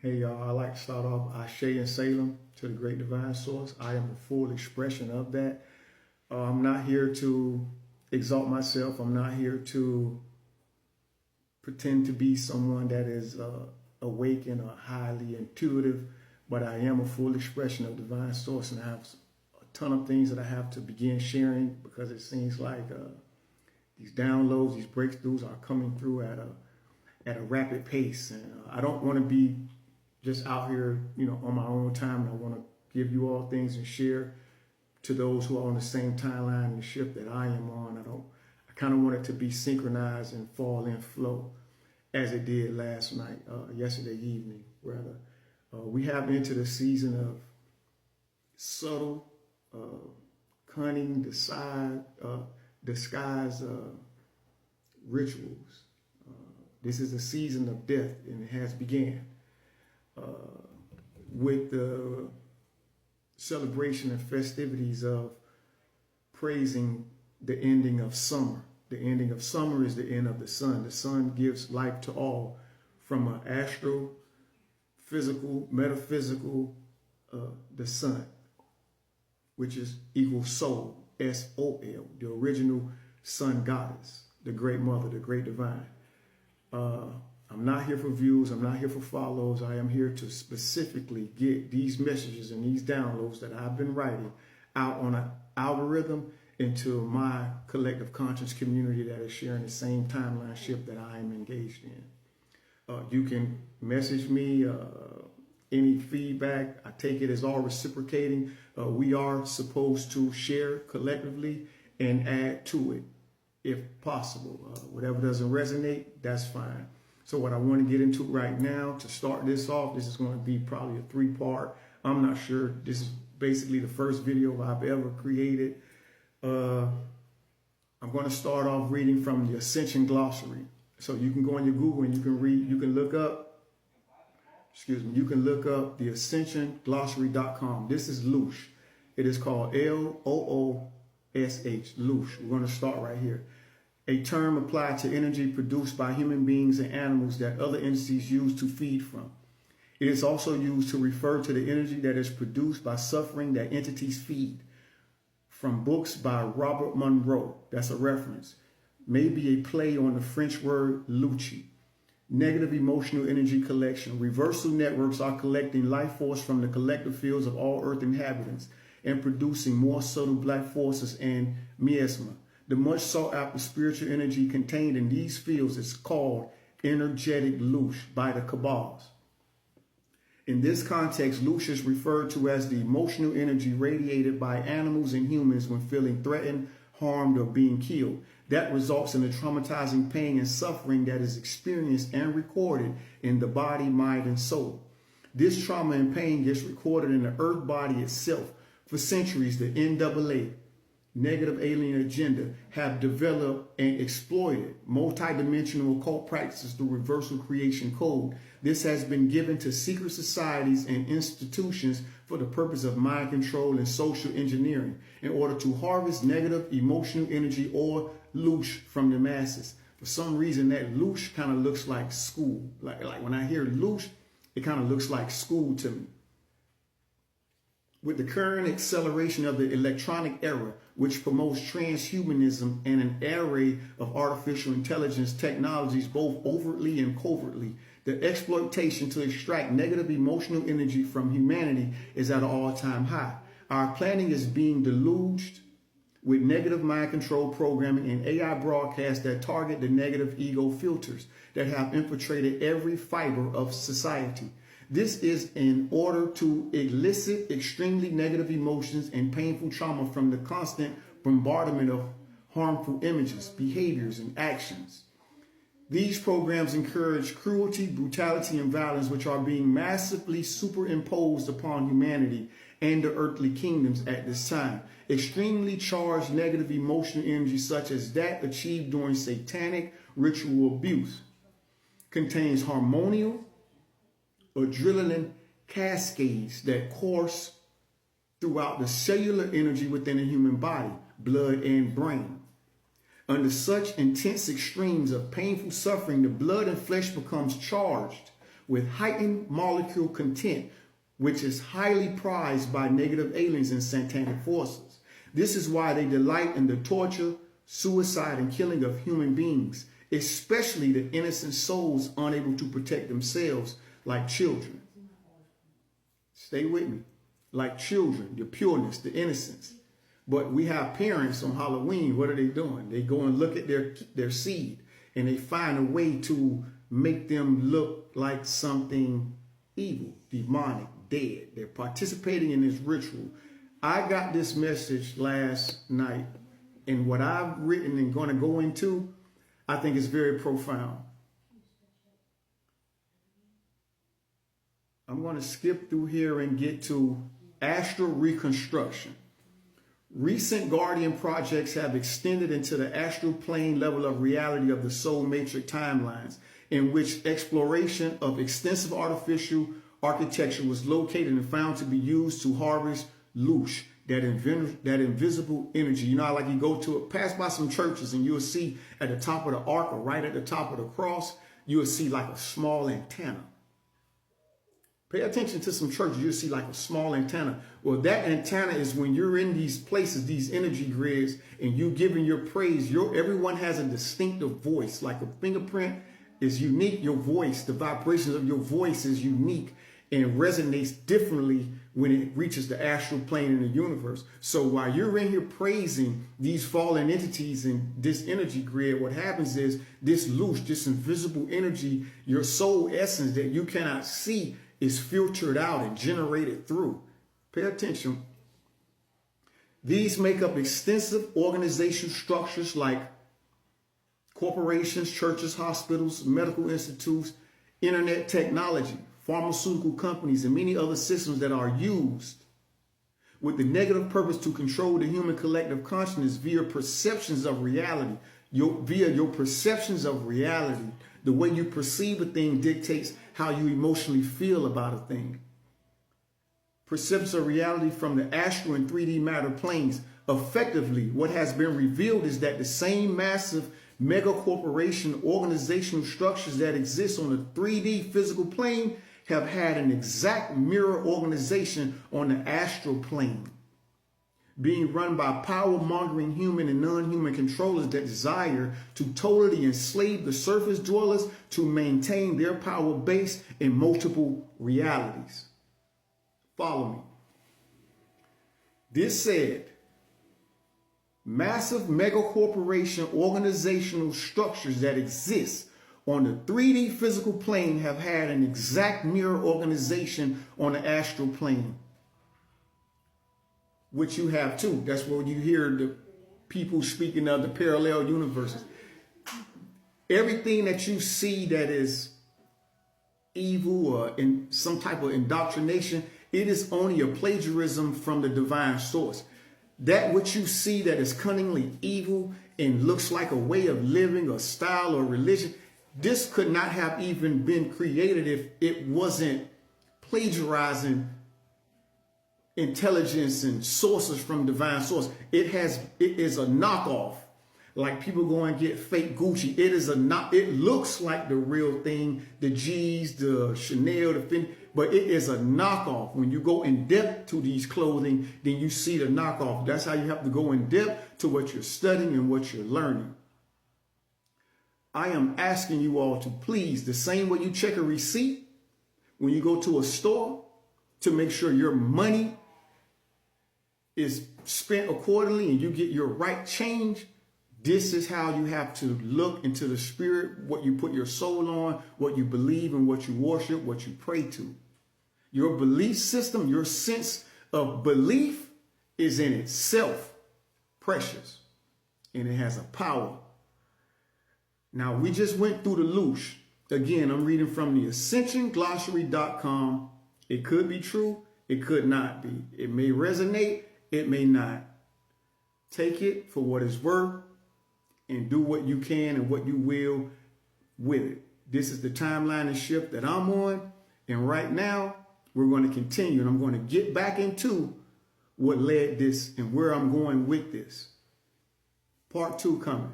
Hey y'all, I like to start off Ashe and Salem to the great divine source. I am a full expression of that. I'm not here to exalt myself. I'm not here to pretend to be someone that is awakened or highly intuitive, but I am a full expression of divine source, and I have a ton of things that I have to begin sharing because it seems like these downloads, these breakthroughs are coming through at a rapid pace, and I don't want to be just out here, on my own time. And I want to give you all things and share to those who are on the same timeline and ship that I am on. I kind of want it to be synchronized and fall in flow as it did last night, yesterday evening, rather. We have entered a season of subtle, cunning, disguised rituals. This is a season of death, and it has began. With the celebration and festivities of praising the ending of summer. The ending of summer is the end of the sun. The sun gives life to all, from an astro, physical, metaphysical, the sun, which is equals soul, S-O-L, the original sun goddess, the great mother, the great divine. I'm not here for views. I'm not here for follows. I am here to specifically get these messages and these downloads that I've been writing out on an algorithm into my collective conscious community that is sharing the same timeline shift that I am engaged in. You can message me any feedback. I take it as all reciprocating. We are supposed to share collectively and add to it if possible. Whatever doesn't resonate, that's fine. So what I want to get into right now to start this off, this is going to be probably a 3-part. I'm not sure. This is basically the first video I've ever created. I'm going to start off reading from the Ascension Glossary. So you can go on your Google and you can read, you can look up the ascensionglossary.com. This is Loosh. It is called L-O-O-S-H, Loosh. We're going to start right here. A term applied to energy produced by human beings and animals that other entities use to feed from. It is also used to refer to the energy that is produced by suffering that entities feed. From books by Robert Monroe, that's a reference, may be a play on the French word luchi, negative emotional energy collection. Reversal networks are collecting life force from the collective fields of all Earth inhabitants and producing more subtle black forces and miasma. The much sought after spiritual energy contained in these fields is called energetic loosh by the Kabbals. In this context, loosh is referred to as the emotional energy radiated by animals and humans when feeling threatened, harmed, or being killed. That results in the traumatizing pain and suffering that is experienced and recorded in the body, mind, and soul. This trauma and pain gets recorded in the earth body itself. For centuries, the NAA, Negative Alien Agenda, have developed and exploited multidimensional occult practices through reversal creation code. This has been given to secret societies and institutions for the purpose of mind control and social engineering in order to harvest negative emotional energy or loosh from the masses. For some reason, that loosh kind of looks like school. Like when I hear loosh, it kind of looks like school to me. With the current acceleration of the electronic era, which promotes transhumanism and an array of artificial intelligence technologies, both overtly and covertly, the exploitation to extract negative emotional energy from humanity is at an all-time high. Our planet is being deluged with negative mind control programming and AI broadcasts that target the negative ego filters that have infiltrated every fiber of society. This is in order to elicit extremely negative emotions and painful trauma from the constant bombardment of harmful images, behaviors, and actions. These programs encourage cruelty, brutality, and violence, which are being massively superimposed upon humanity and the earthly kingdoms at this time. Extremely charged negative emotional energy, such as that achieved during satanic ritual abuse, contains hormonal adrenaline cascades that course throughout the cellular energy within the human body, blood, and brain. Under such intense extremes of painful suffering, the blood and flesh becomes charged with heightened molecule content, which is highly prized by negative aliens and satanic forces. This is why they delight in the torture, suicide, and killing of human beings, especially the innocent souls unable to protect themselves, like children. Stay with me. Like children, the pureness, the innocence. But we have parents on Halloween. What are they doing? They go and look at their seed, and they find a way to make them look like something evil, demonic, dead. They're participating in this ritual. I got this message last night, and what I've written and going to go into, I think is very profound. I'm going to skip through here and get to astral reconstruction. Recent Guardian projects have extended into the astral plane level of reality of the soul matrix timelines, in which exploration of extensive artificial architecture was located and found to be used to harvest loosh, that invisible energy. You know, like you go to pass by some churches and you'll see at the top of the ark or right at the top of the cross, you'll see like a small antenna. Pay attention to some churches, you'll see like a small antenna. Well, that antenna is when you're in these places, these energy grids, and you giving your praise. Everyone has a distinctive voice, like a fingerprint is unique. Your voice, the vibrations of your voice is unique and resonates differently when it reaches the astral plane in the universe. So while you're in here praising these fallen entities in this energy grid, what happens is this loose, this invisible energy, your soul essence that you cannot see, is filtered out and generated through. Pay attention. These make up extensive organizational structures like corporations, churches, hospitals, medical institutes, internet technology, pharmaceutical companies, and many other systems that are used with the negative purpose to control the human collective consciousness via perceptions of reality. Via your perceptions of reality, the way you perceive a thing dictates how you emotionally feel about a thing. Perceptions of reality from the astral and 3D matter planes. Effectively, what has been revealed is that the same massive mega corporation organizational structures that exist on the 3D physical plane have had an exact mirror organization on the astral plane, being run by power-mongering human and non-human controllers that desire to totally enslave the surface dwellers to maintain their power base in multiple realities. Follow me. This said, massive mega corporation organizational structures that exist on the 3D physical plane have had an exact mirror organization on the astral plane, which you have too. That's where you hear the people speaking of the parallel universes. Everything that you see that is evil or in some type of indoctrination, it is only a plagiarism from the divine source. That which you see that is cunningly evil and looks like a way of living or style or religion, this could not have even been created if it wasn't plagiarizing intelligence and sources from divine source. It is a knockoff. Like people go and get fake Gucci. It looks like the real thing, the G's, the Chanel, the Fendi, but it is a knockoff. When you go in depth to these clothing, then you see the knockoff. That's how you have to go in depth to what you're studying and what you're learning. I am asking you all to please, the same way you check a receipt when you go to a store, to make sure your money is spent accordingly and you get your right change. This is how you have to look into the spirit, what you put your soul on, what you believe and what you worship, what you pray to. Your belief system, your sense of belief is in itself precious, and it has a power. Now, we just went through the loosh. Again, I'm reading from the ascensionglossary.com. It could be true. It could not be. It may resonate. It may not. Take it for what it's worth and do what you can and what you will with it. This is the timeline and shift that I'm on. And right now, we're going to continue. And I'm going to get back into what led this and where I'm going with this. Part 2 coming.